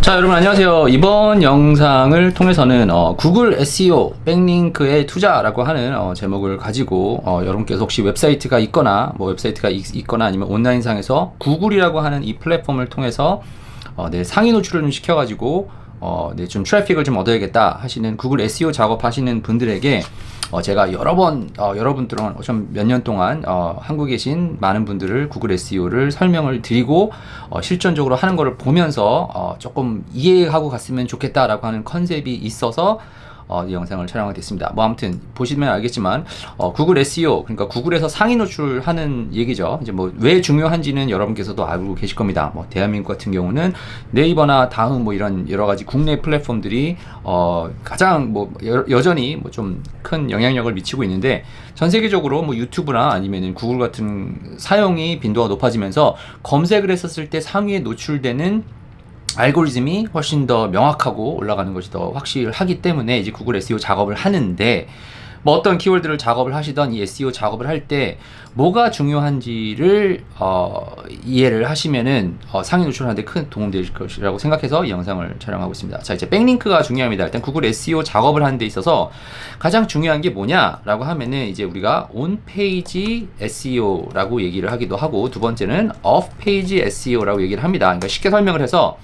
자, 여러분 안녕하세요. 이번 영상을 통해서는 구글 SEO 백링크의 투자라고 하는 제목을 가지고 여러분께서 혹시 웹사이트가 있거나 있거나 아니면 온라인상에서 구글이라고 하는 이 플랫폼을 통해서 상위 노출을 좀 시켜가지고 좀 트래픽을 좀 얻어야겠다 하시는 구글 SEO 작업하시는 분들에게 제가 여러분들은 몇 년 동안 한국에 계신 많은 분들을 구글 SEO를 설명을 드리고 실전적으로 하는 거를 보면서 조금 이해하고 갔으면 좋겠다라고 하는 컨셉이 있어서 이 영상을 촬영하게 됐습니다. 아무튼 보시면 알겠지만 구글 SEO, 그러니까 구글에서 상위 노출하는 얘기죠. 이제 왜 중요한지는 여러분께서도 알고 계실 겁니다. 대한민국 같은 경우는 네이버나 다음 이런 여러 가지 국내 플랫폼들이 가장 여전히 좀 큰 영향력을 미치고 있는데, 전 세계적으로 유튜브나 아니면은 구글 같은 사용이 빈도가 높아지면서 검색을 했었을 때 상위에 노출되는 알고리즘이 훨씬 더 명확하고 올라가는 것이 더 확실하기 때문에 이제 구글 SEO 작업을 하는데, 어떤 키워드를 작업을 하시던 이 SEO 작업을 할 때 뭐가 중요한지를 이해를 하시면은 상위 노출하는데 큰 도움이 될 것이라고 생각해서 이 영상을 촬영하고 있습니다. 자, 이제 백링크가 중요합니다. 일단 구글 SEO 작업을 하는 데 있어서 가장 중요한 게 뭐냐라고 하면은 이제 우리가 온페이지 SEO라고 얘기를 하기도 하고, 두 번째는 오프페이지 SEO라고 얘기를 합니다. 그러니까 쉽게 설명을 해서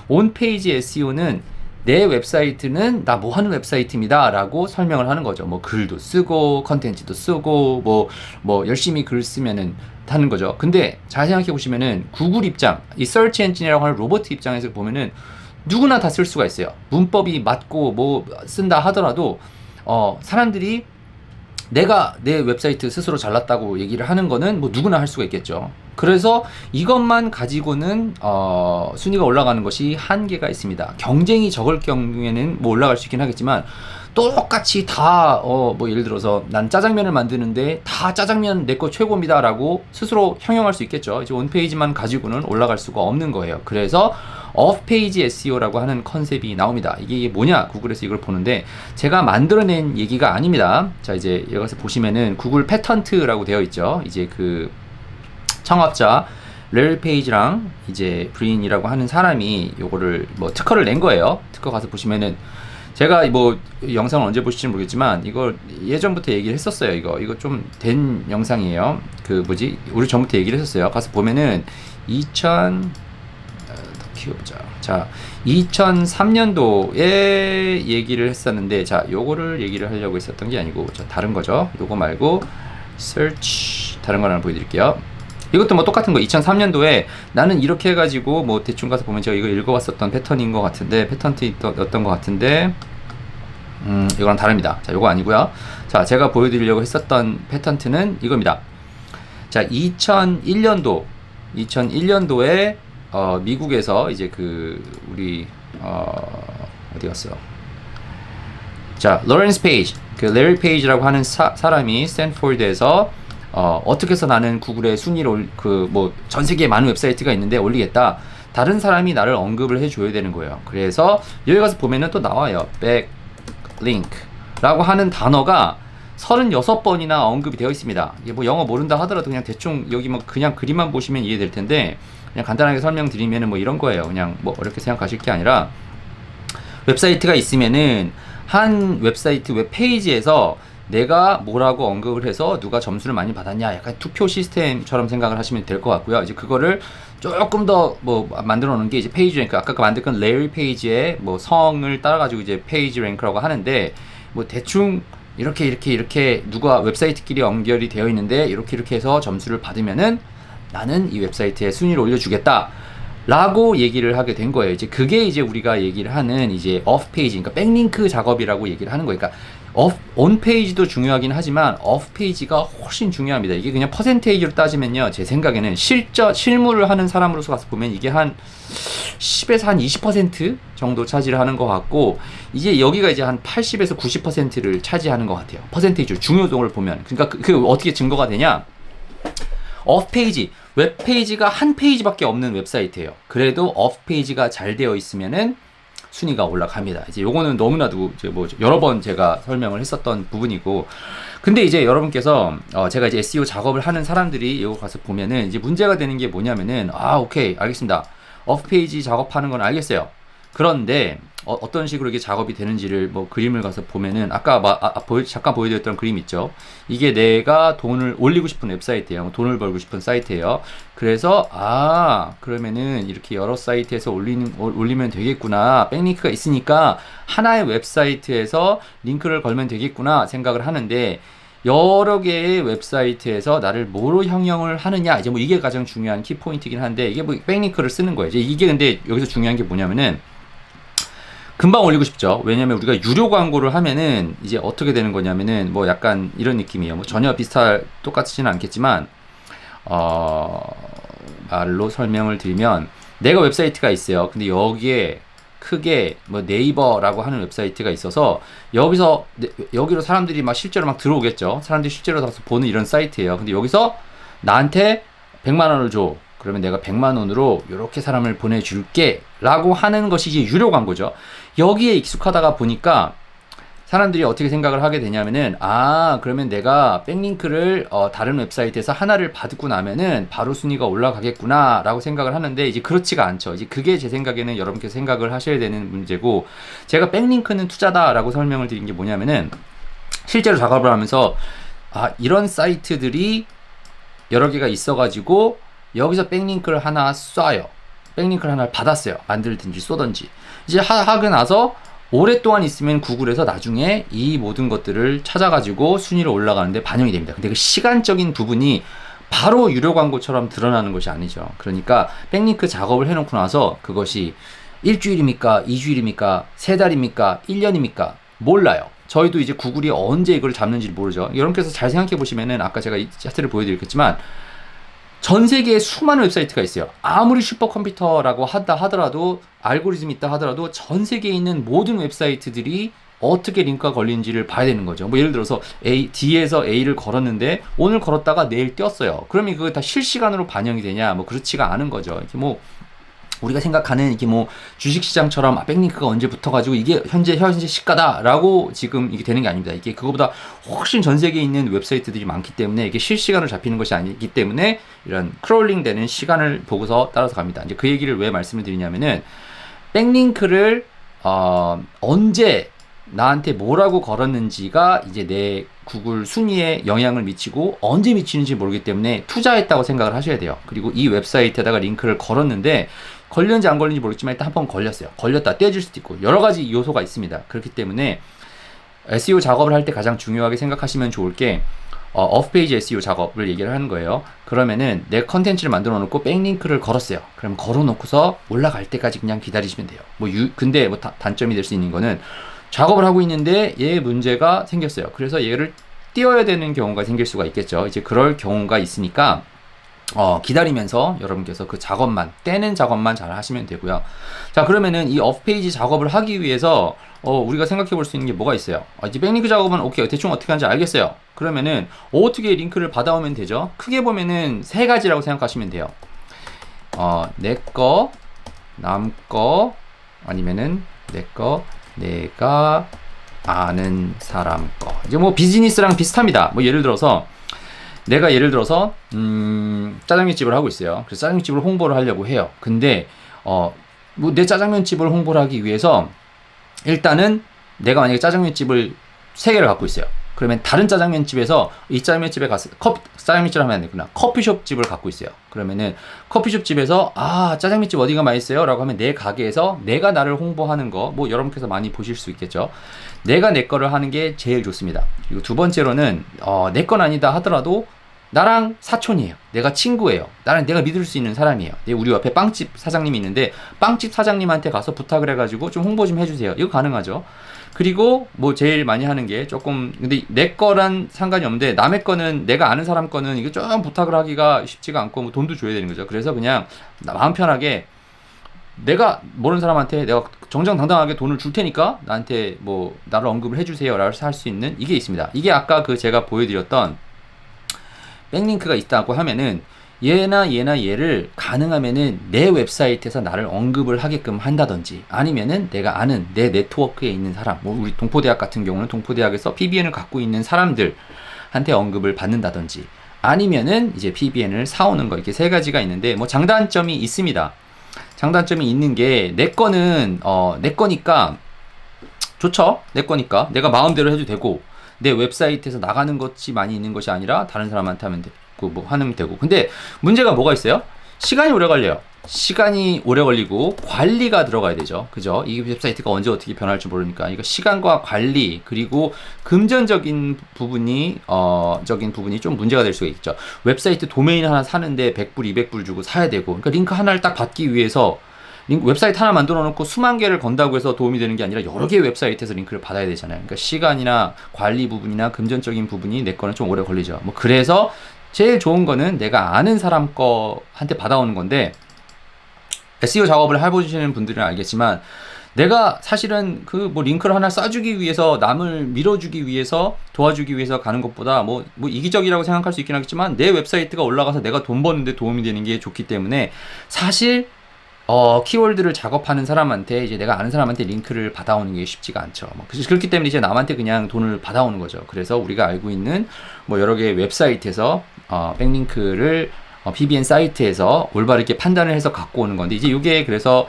온페이지 SEO는 내 웹사이트는 나 뭐 하는 웹사이트입니다 라고 설명을 하는 거죠. 글도 쓰고 컨텐츠도 쓰고 열심히 글 쓰면은 하는 거죠. 근데 잘 생각해 보시면은 구글 입장, 이 서치 엔진이라고 하는 로봇 입장에서 보면은 누구나 다 쓸 수가 있어요. 문법이 맞고 쓴다 하더라도 사람들이 내가 내 웹사이트 스스로 잘났다고 얘기를 하는 거는 누구나 할 수가 있겠죠. 그래서 이것만 가지고는 순위가 올라가는 것이 한계가 있습니다. 경쟁이 적을 경우에는 올라갈 수 있긴 하겠지만, 똑같이 다 예를 들어서 난 짜장면을 만드는데 다 짜장면 내 거 최고입니다 라고 스스로 형용할 수 있겠죠. 이제 온페이지만 가지고는 올라갈 수가 없는 거예요. 그래서 오프페이지 SEO라고 하는 컨셉이 나옵니다. 이게 뭐냐, 구글에서 이걸 보는데 제가 만들어낸 얘기가 아닙니다. 자, 이제 여기서 보시면은 구글 패턴트라고 되어 있죠. 이제 그 창업자 레리 페이지랑 이제 브린이라고 하는 사람이 요거를 특허를 낸 거예요. 특허 가서 보시면은, 제가 영상을 언제 보실지 모르겠지만 이걸 예전부터 얘기를 했었어요. 이거 좀 된 영상이에요. 우리 전부터 얘기를 했었어요. 가서 보면은 키워보자. 자, 2003년도에 얘기를 했었는데, 자, 요거를 얘기를 하려고 했었던 게 아니고 다른 거죠. 요거 말고 search 다른 거 하나 보여드릴게요. 이것도 똑같은 거. 2003년도에 나는 이렇게 해가지고 대충 가서 보면 제가 이거 읽어봤었던 패턴인 것 같은데, 패턴이었던 것 같은데, 이거랑 다릅니다. 자, 요거 아니고요. 자, 제가 보여드리려고 했었던 패턴트는 이겁니다. 자, 2001년도에 미국에서 이제 우리 어디 갔어요? 자, 로렌스 페이지, 레리 페이지라고 하는 사람이 스탠포드에서 어떻게 해서 나는 구글의 순위를 전 세계에 많은 웹사이트가 있는데 올리겠다. 다른 사람이 나를 언급을 해줘야 되는 거예요. 그래서 여기 가서 보면은 또 나와요. 백링크라고 하는 단어가 36번이나 언급이 되어 있습니다. 이게 영어 모른다 하더라도 그냥 대충 여기 그냥 그림만 보시면 이해될 텐데, 그냥 간단하게 설명드리면은 이런 거예요. 그냥 어렵게 생각하실 게 아니라, 웹사이트가 있으면은 한 웹사이트 웹페이지에서 내가 뭐라고 언급을 해서 누가 점수를 많이 받았냐, 약간 투표 시스템처럼 생각을 하시면 될 것 같고요. 이제 그거를 조금 더 만들어 놓은 게 이제 페이지 랭크, 아까 만든 레리 페이지의 성을 따라가지고 이제 페이지 랭크라고 하는데, 대충 이렇게 누가 웹사이트끼리 연결이 되어 있는데 이렇게 해서 점수를 받으면은 나는 이 웹사이트에 순위를 올려주겠다 라고 얘기를 하게 된 거예요. 이제 그게 이제 우리가 얘기를 하는 이제 오프페이지, 그러니까 백링크 작업이라고 얘기를 하는 거예요. 그러니까 온페이지도 중요하긴 하지만 오프페이지가 훨씬 중요합니다. 이게 그냥 퍼센테이지로 따지면요, 제 생각에는 실무를 하는 사람으로서 가서 보면 이게 한 10에서 한 20% 정도 차지를 하는 것 같고, 이제 여기가 이제 한 80에서 90%를 차지하는 것 같아요. 퍼센테이지로 중요도를 보면. 그러니까 그 어떻게 증거가 되냐? 오프페이지, 웹페이지가 한 페이지밖에 없는 웹사이트예요. 그래도 오프페이지가 잘 되어 있으면은 순위가 올라갑니다. 이제 요거는 너무나도 이제 여러 번 제가 설명을 했었던 부분이고, 근데 이제 여러분께서 제가 이제 SEO 작업을 하는 사람들이 이거 가서 보면은 이제 문제가 되는 게 뭐냐면은, 오케이, 알겠습니다. 오프페이지 작업하는 건 알겠어요. 그런데 어떤 식으로 이게 작업이 되는지를 뭐 그림을 가서 보면은 아까 잠깐 보여드렸던 그림 있죠. 이게 내가 돈을 올리고 싶은 웹사이트예요. 돈을 벌고 싶은 사이트예요. 그래서 그러면은 이렇게 여러 사이트에서 올리면 되겠구나. 백링크가 있으니까 하나의 웹사이트에서 링크를 걸면 되겠구나 생각을 하는데, 여러 개의 웹사이트에서 나를 뭐로 형용을 하느냐, 이제 뭐 이게 가장 중요한 키포인트이긴 한데, 이게 뭐 백링크를 쓰는 거예요. 이게 근데 여기서 중요한 게 뭐냐면은 금방 올리고 싶죠. 왜냐면 우리가 유료 광고를 하면은 이제 어떻게 되는 거냐면은 뭐 약간 이런 느낌이에요. 뭐 전혀 똑같지는 않겠지만, 말로 설명을 드리면, 내가 웹사이트가 있어요. 근데 여기에 크게 뭐 네이버라고 하는 웹사이트가 있어서 여기로 사람들이 막 실제로 막 들어오겠죠. 사람들이 실제로 가서 보는 이런 사이트예요. 근데 여기서 나한테 100만 원을 줘. 그러면 내가 100만 원으로 이렇게 사람을 보내줄게 라고 하는 것이 이제 유료 광고죠. 여기에 익숙하다가 보니까 사람들이 어떻게 생각을 하게 되냐면은, 그러면 내가 백링크를 다른 웹사이트에서 하나를 받고 나면은 바로 순위가 올라가겠구나 라고 생각을 하는데, 이제 그렇지가 않죠. 이제 그게 제 생각에는 여러분께서 생각을 하셔야 되는 문제고, 제가 백링크는 투자다 라고 설명을 드린 게 뭐냐면은, 실제로 작업을 하면서 이런 사이트들이 여러 개가 있어가지고 여기서 백링크를 하나 쏴요. 백링크를 하나 받았어요. 만들든지 쏘든지. 이제 하고 나서 오랫동안 있으면 구글에서 나중에 이 모든 것들을 찾아가지고 순위로 올라가는데 반영이 됩니다. 근데 그 시간적인 부분이 바로 유료 광고처럼 드러나는 것이 아니죠. 그러니까 백링크 작업을 해놓고 나서 그것이 일주일입니까? 2주일입니까? 3달입니까? 1년입니까? 몰라요. 저희도 이제 구글이 언제 이걸 잡는지 모르죠. 여러분께서 잘 생각해 보시면은, 아까 제가 이 차트를 보여드렸겠지만 전 세계에 수많은 웹사이트가 있어요. 아무리 슈퍼컴퓨터라고 하더라도, 알고리즘이 있다 하더라도 전 세계에 있는 모든 웹사이트들이 어떻게 링크가 걸리는지를 봐야 되는 거죠. 뭐 예를 들어서 D에서 A를 걸었는데 오늘 걸었다가 내일 띄었어요. 그러면 그거 다 실시간으로 반영이 되냐? 뭐 그렇지가 않은 거죠. 이렇게 뭐 우리가 생각하는 이게 뭐 주식시장처럼 백링크가 언제 붙어가지고 이게 현재 시가다라고 지금 이게 되는 게 아닙니다. 이게 그거보다 훨씬 전 세계에 있는 웹사이트들이 많기 때문에 이게 실시간으로 잡히는 것이 아니기 때문에 이런 크롤링 되는 시간을 보고서 따라서 갑니다. 이제 그 얘기를 왜 말씀을 드리냐면은, 백링크를 언제 나한테 뭐라고 걸었는지가 이제 내 구글 순위에 영향을 미치고 언제 미치는지 모르기 때문에 투자했다고 생각을 하셔야 돼요. 그리고 이 웹사이트에다가 링크를 걸었는데 걸렸는지 안 걸렸는지 모르겠지만 일단 한번 걸렸어요. 걸렸다 떼어질 수도 있고 여러 가지 요소가 있습니다. 그렇기 때문에 SEO 작업을 할 때 가장 중요하게 생각하시면 좋을 게 오프페이지 SEO 작업을 얘기를 하는 거예요. 그러면은 내 컨텐츠를 만들어 놓고 백링크를 걸었어요. 그럼 걸어 놓고서 올라갈 때까지 그냥 기다리시면 돼요. 근데 뭐 단점이 될 수 있는 거는, 작업을 하고 있는데 얘 문제가 생겼어요. 그래서 얘를 띄워야 되는 경우가 생길 수가 있겠죠. 이제 그럴 경우가 있으니까 기다리면서 여러분께서 그 떼는 작업만 잘 하시면 되고요. 자, 그러면은 이 오프페이지 작업을 하기 위해서 우리가 생각해 볼 수 있는 게 뭐가 있어요? 이제 백링크 작업은 오케이, 대충 어떻게 하는지 알겠어요. 그러면은 어떻게 링크를 받아오면 되죠? 크게 보면은 3가지라고 생각하시면 돼요. 내 거, 남 거, 아니면은 내 거, 내가 아는 사람 거. 이제 뭐 비즈니스랑 비슷합니다. 뭐 예를 들어서 짜장면집을 하고 있어요. 그래서 짜장면집을 홍보를 하려고 해요. 근데 뭐 내 짜장면집을 홍보를 하기 위해서 일단은 내가 만약에 짜장면집을 3개를 갖고 있어요. 그러면 다른 짜장면집에서 이 짜장면집에 가서 짜장면집을 하면 안 되구나. 커피숍 집을 갖고 있어요. 그러면은 커피숍 집에서 짜장면집 어디가 맛있어요? 라고 하면 내 가게에서 내가 나를 홍보하는 거, 뭐 여러분께서 많이 보실 수 있겠죠. 내가 내 거를 하는 게 제일 좋습니다. 그리고 두 번째로는 내 건 아니다 하더라도 나랑 사촌이에요. 내가 친구예요. 내가 믿을 수 있는 사람이에요. 우리 옆에 빵집 사장님이 있는데 빵집 사장님한테 가서 부탁을 해가지고 좀 홍보 좀 해주세요. 이거 가능하죠. 그리고 뭐 제일 많이 하는 게 근데 내 거란 상관이 없는데 남의 거는, 내가 아는 사람 거는 이거 좀 부탁을 하기가 쉽지가 않고 뭐 돈도 줘야 되는 거죠. 그래서 그냥 마음 편하게 내가 모르는 사람한테 내가 정정당당하게 돈을 줄 테니까 나한테 뭐 나를 언급을 해주세요 라고 할 수 있는 이게 있습니다. 이게 아까 제가 보여드렸던 백링크가 있다고 하면은 얘를 가능하면은 내 웹사이트에서 나를 언급을 하게끔 한다든지, 아니면은 내가 아는 내 네트워크에 있는 사람, 뭐 우리 동포대학 같은 경우는 동포대학에서 PBN을 갖고 있는 사람들한테 언급을 받는다든지, 아니면은 이제 PBN을 사오는 거, 이렇게 3가지가 있는데 뭐 장단점이 있습니다. 장단점이 있는 게 내 거는 내 거니까 좋죠. 내 거니까 내가 마음대로 해도 되고 내 웹사이트에서 나가는 것이 많이 있는 것이 아니라 다른 사람한테 하면 되고 뭐 하면 되고. 근데 문제가 뭐가 있어요? 시간이 오래 걸려요. 시간이 오래 걸리고 관리가 들어가야 되죠. 그죠? 이 웹사이트가 언제 어떻게 변할지 모르니까 이거 시간과 관리 그리고 금전적인 부분이 좀 문제가 될 수가 있죠. 웹사이트 도메인 하나 사는데 100불, 200불 주고 사야 되고 그러니까 링크 하나를 딱 받기 위해서 웹사이트 하나 만들어 놓고 수만 개를 건다고 해서 도움이 되는 게 아니라 여러 개의 웹사이트에서 링크를 받아야 되잖아요. 그러니까 시간이나 관리 부분이나 금전적인 부분이 내 거는 좀 오래 걸리죠. 뭐 그래서 제일 좋은 거는 내가 아는 사람 거한테 받아오는 건데 SEO 작업을 해보시는 분들은 알겠지만 내가 사실은 그 뭐 링크를 하나 쏴주기 위해서 남을 밀어주기 위해서 도와주기 위해서 가는 것보다 뭐 이기적이라고 생각할 수 있긴 하겠지만 내 웹사이트가 올라가서 내가 돈 버는데 도움이 되는 게 좋기 때문에 사실 키워드를 작업하는 사람한테 이제 내가 아는 사람한테 링크를 받아오는 게 쉽지가 않죠. 그렇기 때문에 이제 남한테 그냥 돈을 받아오는 거죠. 그래서 우리가 알고 있는 뭐 여러 개의 웹사이트에서 백링크를 PBN 사이트에서 올바르게 판단을 해서 갖고 오는 건데 이제 이게 그래서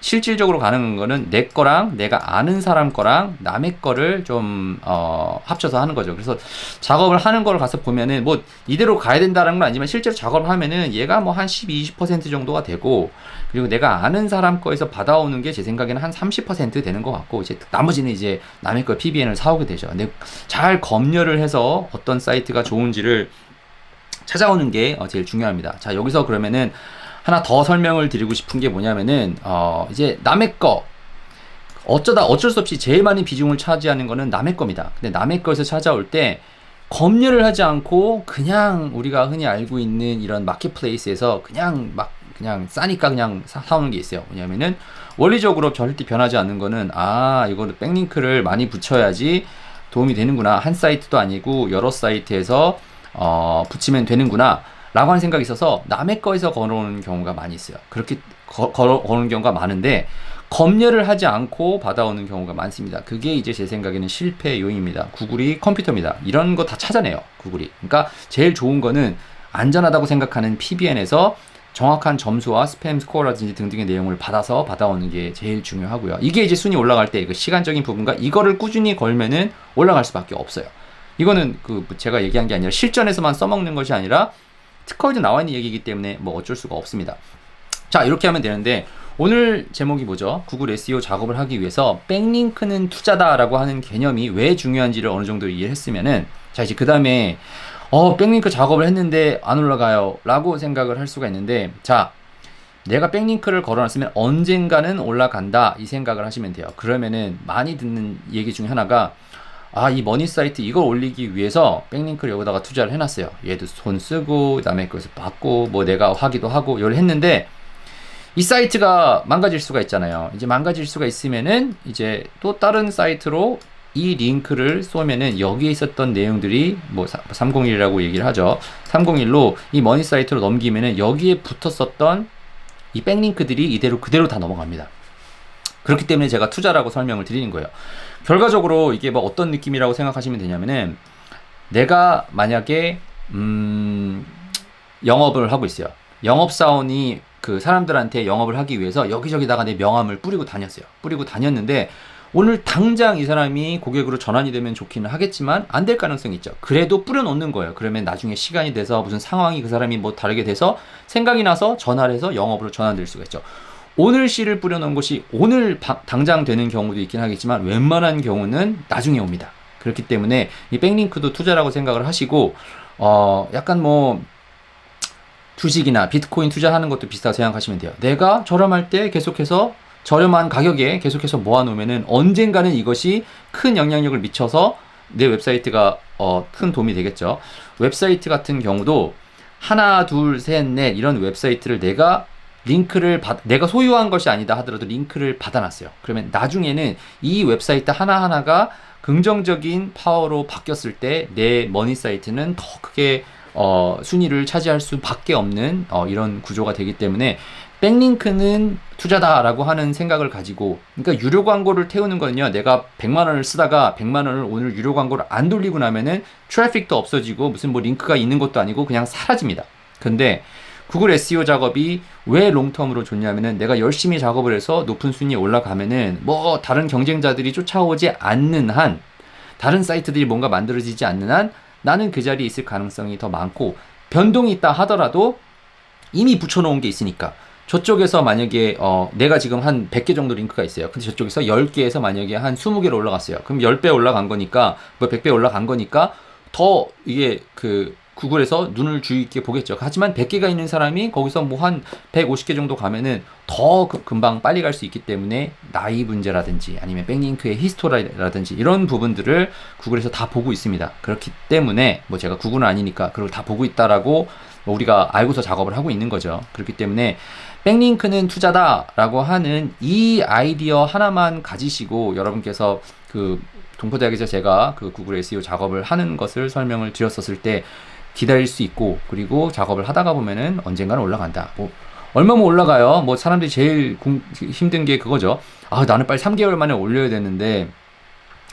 실질적으로 가는 거는 내 거랑 내가 아는 사람 거랑 남의 거를 좀 합쳐서 하는 거죠. 그래서 작업을 하는 걸 가서 보면은 뭐 이대로 가야 된다는 건 아니지만 실제로 작업을 하면은 얘가 뭐 한 12-20% 정도가 되고 그리고 내가 아는 사람 거에서 받아오는 게 제 생각에는 한 30% 되는 것 같고 이제 나머지는 이제 남의 거 PBN을 사오게 되죠. 근데 잘 검열을 해서 어떤 사이트가 좋은지를 찾아오는 게 제일 중요합니다. 자, 여기서 그러면은 하나 더 설명을 드리고 싶은 게 뭐냐면은 이제 남의 거 어쩔 수 없이 제일 많은 비중을 차지하는 거는 남의 겁니다. 근데 남의 거에서 찾아올 때 검열을 하지 않고 그냥 우리가 흔히 알고 있는 이런 마켓플레이스에서 그냥 싸니까 그냥 사오는 게 있어요. 왜냐면은 원리적으로 절대 변하지 않는 거는 이거는 백링크를 많이 붙여야지 도움이 되는구나. 한 사이트도 아니고 여러 사이트에서 붙이면 되는구나 라고 하는 생각이 있어서 남의 거에서 걸어오는 경우가 많이 있어요. 그렇게 걸어오는 경우가 많은데 검열을 하지 않고 받아오는 경우가 많습니다. 그게 이제 제 생각에는 실패 요인입니다. 구글이 컴퓨터입니다. 이런 거 다 찾아내요, 구글이. 그러니까 제일 좋은 거는 안전하다고 생각하는 PBN에서 정확한 점수와 스팸 스코어라든지 등등의 내용을 받아오는 게 제일 중요하고요. 이게 이제 순위 올라갈 때 그 시간적인 부분과 이거를 꾸준히 걸면은 올라갈 수밖에 없어요. 이거는 제가 얘기한 게 아니라 실전에서만 써먹는 것이 아니라 특허에도 나와 있는 얘기이기 때문에 뭐 어쩔 수가 없습니다. 자, 이렇게 하면 되는데 오늘 제목이 뭐죠? 구글 SEO 작업을 하기 위해서 백링크는 투자다라고 하는 개념이 왜 중요한지를 어느 정도 이해했으면은 자, 이제 그 다음에 백링크 작업을 했는데 안 올라가요 라고 생각을 할 수가 있는데 자, 내가 백링크를 걸어놨으면 언젠가는 올라간다 이 생각을 하시면 돼요. 그러면은 많이 듣는 얘기 중에 하나가 이 머니 사이트 이걸 올리기 위해서 백링크를 여기다가 투자를 해놨어요. 얘도 돈 쓰고 남의 거에서 받고 뭐 내가 하기도 하고 이걸 했는데 이 사이트가 망가질 수가 있잖아요. 이제 망가질 수가 있으면은 이제 또 다른 사이트로 이 링크를 쏘면은 여기에 있었던 내용들이 뭐 301이라고 얘기를 하죠. 301로 이 머니 사이트로 넘기면은 여기에 붙었었던 이 백링크들이 그대로 다 넘어갑니다. 그렇기 때문에 제가 투자라고 설명을 드리는 거예요. 결과적으로 이게 뭐 어떤 느낌이라고 생각하시면 되냐면은 내가 만약에 영업을 하고 있어요. 영업사원이 그 사람들한테 영업을 하기 위해서 여기저기다가 내 명함을 뿌리고 다녔어요. 뿌리고 다녔는데 오늘 당장 이 사람이 고객으로 전환이 되면 좋기는 하겠지만 안 될 가능성이 있죠. 그래도 뿌려놓는 거예요. 그러면 나중에 시간이 돼서 무슨 상황이 그 사람이 뭐 다르게 돼서 생각이 나서 전화를 해서 영업으로 전환될 수가 있죠. 오늘 씨를 뿌려놓은 것이 오늘 당장 되는 경우도 있긴 하겠지만 웬만한 경우는 나중에 옵니다. 그렇기 때문에 이 백링크도 투자라고 생각을 하시고 약간 뭐 주식이나 비트코인 투자하는 것도 비슷하다고 생각하시면 돼요. 내가 저렴할 때 계속해서 저렴한 가격에 계속해서 모아놓으면은 언젠가는 이것이 큰 영향력을 미쳐서 내 웹사이트가 큰 도움이 되겠죠. 웹사이트 같은 경우도 하나, 둘, 셋, 넷 이런 웹사이트를 내가 소유한 것이 아니다 하더라도 링크를 받아놨어요. 그러면 나중에는 이 웹사이트 하나하나가 긍정적인 파워로 바뀌었을 때 내 머니 사이트는 더 크게 순위를 차지할 수밖에 없는 이런 구조가 되기 때문에 백링크는 투자다라고 하는 생각을 가지고 그러니까 유료 광고를 태우는 거는요. 내가 100만 원을 쓰다가 100만 원을 오늘 유료 광고를 안 돌리고 나면은 트래픽도 없어지고 무슨 뭐 링크가 있는 것도 아니고 그냥 사라집니다. 근데 구글 SEO 작업이 왜 롱텀으로 좋냐면은 내가 열심히 작업을 해서 높은 순위에 올라가면은 뭐 다른 경쟁자들이 쫓아오지 않는 한, 다른 사이트들이 뭔가 만들어지지 않는 한 나는 그 자리에 있을 가능성이 더 많고, 변동이 있다 하더라도 이미 붙여놓은 게 있으니까. 저쪽에서 만약에 내가 지금 한 100개 정도 링크가 있어요. 근데 저쪽에서 10개에서 만약에 한 20개로 올라갔어요. 그럼 10배 올라간 거니까, 뭐 100배 올라간 거니까 더 이게 그 구글에서 눈을 주의 있게 보겠죠. 하지만 100개가 있는 사람이 거기서 뭐 한 150개 정도 가면은 더 금방 빨리 갈 수 있기 때문에, 나이 문제라든지 아니면 백링크의 히스토리라든지 이런 부분들을 구글에서 다 보고 있습니다. 그렇기 때문에 뭐 제가 구글은 아니니까 그걸 다 보고 있다라고 우리가 알고서 작업을 하고 있는 거죠. 그렇기 때문에 백링크는 투자다라고 하는 이 아이디어 하나만 가지시고, 여러분께서 그 동포대학에서 제가 그 구글 SEO 작업을 하는 것을 설명을 드렸었을 때 기다릴 수 있고, 그리고 작업을 하다가 보면은 언젠가는 올라간다. 뭐 얼마면 올라가요? 뭐 사람들이 제일 힘든 게 그거죠. 아, 나는 빨리 3개월 만에 올려야 되는데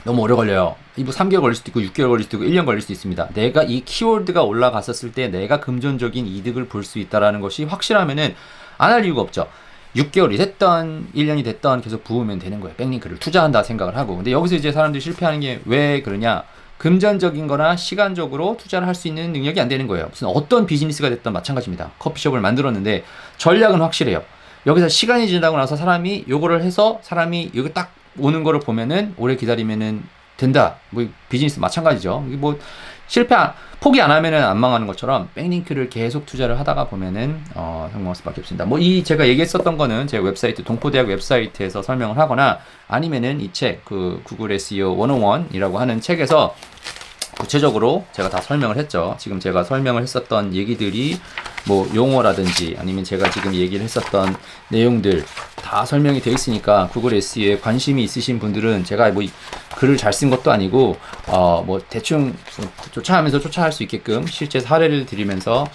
너무 오래 걸려요. 뭐 3개월 걸릴 수도 있고 6개월 걸릴 수도 있고 1년 걸릴 수도 있습니다. 내가 이 키워드가 올라갔었을 때 내가 금전적인 이득을 볼 수 있다라는 것이 확실하면은 안 할 이유가 없죠. 6개월이 됐던 1년이 됐던 계속 부으면 되는 거예요. 백링크를 투자한다 생각을 하고. 근데 여기서 이제 사람들이 실패하는 게 왜 그러냐? 금전적인 거나 시간적으로 투자를 할 수 있는 능력이 안 되는 거예요. 무슨 어떤 비즈니스가 됐든 마찬가지입니다. 커피숍을 만들었는데 전략은 확실해요. 여기서 시간이 지나고 나서 사람이 요거를 해서 사람이 여기 딱 오는 거를 보면은 오래 기다리면은 된다. 뭐 비즈니스 마찬가지죠. 뭐 포기 안 하면은 안 망하는 것처럼 백링크를 계속 투자를 하다가 보면은 성공할 수밖에 없습니다. 뭐 이 제가 얘기했었던 거는 제 웹사이트 동포대학 웹사이트에서 설명을 하거나, 아니면은 이 책 그 구글 SEO 101이라고 하는 책에서 구체적으로 제가 다 설명을 했죠. 지금 제가 설명을 했었던 얘기들이 뭐 용어라든지 아니면 제가 지금 얘기를 했었던 내용들 다 설명이 되어 있으니까, 구글 SEO에 관심이 있으신 분들은, 제가 뭐 글을 잘 쓴 것도 아니고 뭐 대충 조차하면서 조차할 수 있게끔 실제 사례를 드리면서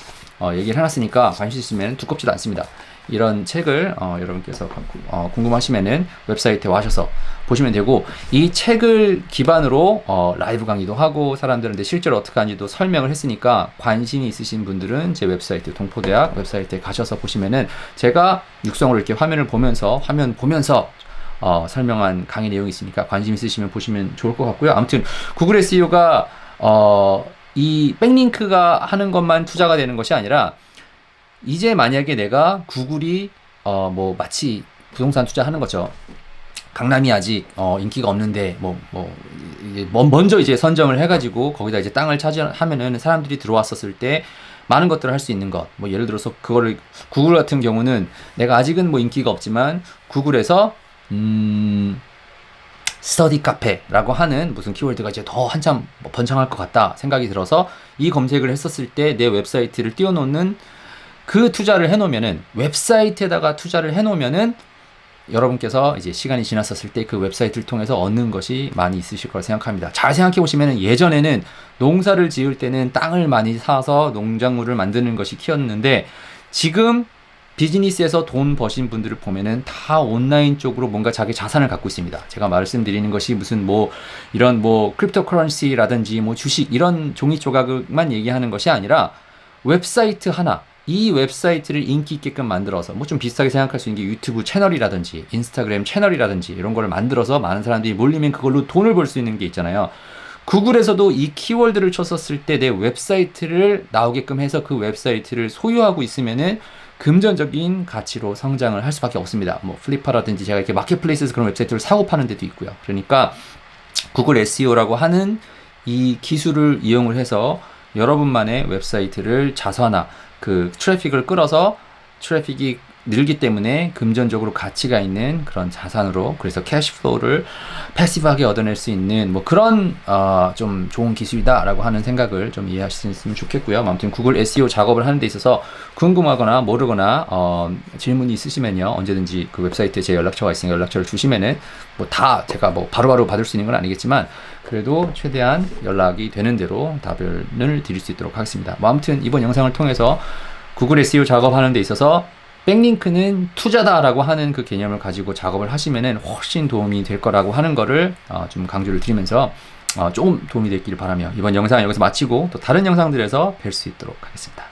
얘기를 해놨으니까 관심 있으면 두껍지도 않습니다. 이런 책을 여러분께서 궁금하시면은 웹사이트에 와셔서 보시면 되고, 이 책을 기반으로 라이브 강의도 하고 사람들한테 실제로 어떻게 하는지도 설명을 했으니까, 관심이 있으신 분들은 제 웹사이트 동포대학 웹사이트에 가셔서 보시면은 제가 육성으로 이렇게 화면 보면서 설명한 강의 내용이 있으니까 관심 있으시면 보시면 좋을 것 같고요. 아무튼 구글 SEO가 이 백링크가 하는 것만 투자가 되는 것이 아니라, 이제 만약에 내가 구글이 뭐 마치 부동산 투자하는 거죠. 강남이 아직 인기가 없는데 먼저 이제 선점을 해가지고 거기다 이제 땅을 차지하면은 사람들이 들어왔었을 때 많은 것들을 할 수 있는 것. 뭐 예를 들어서 그거를 구글 같은 경우는 내가 아직은 뭐 인기가 없지만 구글에서 스터디 카페라고 하는 무슨 키워드가 이제 더 한참 번창할 것 같다 생각이 들어서 이 검색을 했었을 때 내 웹사이트를 띄워놓는, 그 투자를 해놓으면은, 웹사이트에다가 투자를 해놓으면은 여러분께서 이제 시간이 지났었을 때 그 웹사이트를 통해서 얻는 것이 많이 있으실 거라 생각합니다. 잘 생각해 보시면은, 예전에는 농사를 지을 때는 땅을 많이 사서 농작물을 만드는 것이 키였는데, 지금 비즈니스에서 돈 버신 분들을 보면은 다 온라인 쪽으로 뭔가 자기 자산을 갖고 있습니다. 제가 말씀드리는 것이 무슨 뭐 이런 뭐 크립토커런시라든지 뭐 주식 이런 종이 조각만 얘기하는 것이 아니라, 웹사이트 하나, 이 웹사이트를 인기 있게끔 만들어서, 뭐 좀 비슷하게 생각할 수 있는 게 유튜브 채널이라든지 인스타그램 채널이라든지 이런 거를 만들어서 많은 사람들이 몰리면 그걸로 돈을 벌 수 있는 게 있잖아요. 구글에서도 이 키워드를 쳤었을 때 내 웹사이트를 나오게끔 해서 그 웹사이트를 소유하고 있으면은 금전적인 가치로 성장을 할 수밖에 없습니다. 뭐 플리퍼라든지 제가 이렇게 마켓플레이스에서 그런 웹사이트를 사고 파는 데도 있고요. 그러니까 구글 SEO라고 하는 이 기술을 이용을 해서 여러분만의 웹사이트를 자선화, 그 트래픽을 끌어서 트래픽이 늘기 때문에 금전적으로 가치가 있는 그런 자산으로, 그래서 캐시플로우를 패시브하게 얻어낼 수 있는 뭐 그런 좀 좋은 기술이다라고 하는 생각을 좀 이해하셨으면 좋겠고요. 아무튼 구글 SEO 작업을 하는 데 있어서 궁금하거나 모르거나 질문이 있으시면요, 언제든지 그 웹사이트에 제 연락처가 있으니까 연락처를 주시면은 뭐 다 제가 뭐 바로바로 받을 수 있는 건 아니겠지만 그래도 최대한 연락이 되는 대로 답변을 드릴 수 있도록 하겠습니다. 뭐 아무튼 이번 영상을 통해서 구글 SEO 작업하는 데 있어서 백링크는 투자다라고 하는 그 개념을 가지고 작업을 하시면은 훨씬 도움이 될 거라고 하는 거를 좀 강조를 드리면서 조금 도움이 됐기를 바라며 이번 영상 여기서 마치고 또 다른 영상들에서 뵐 수 있도록 하겠습니다.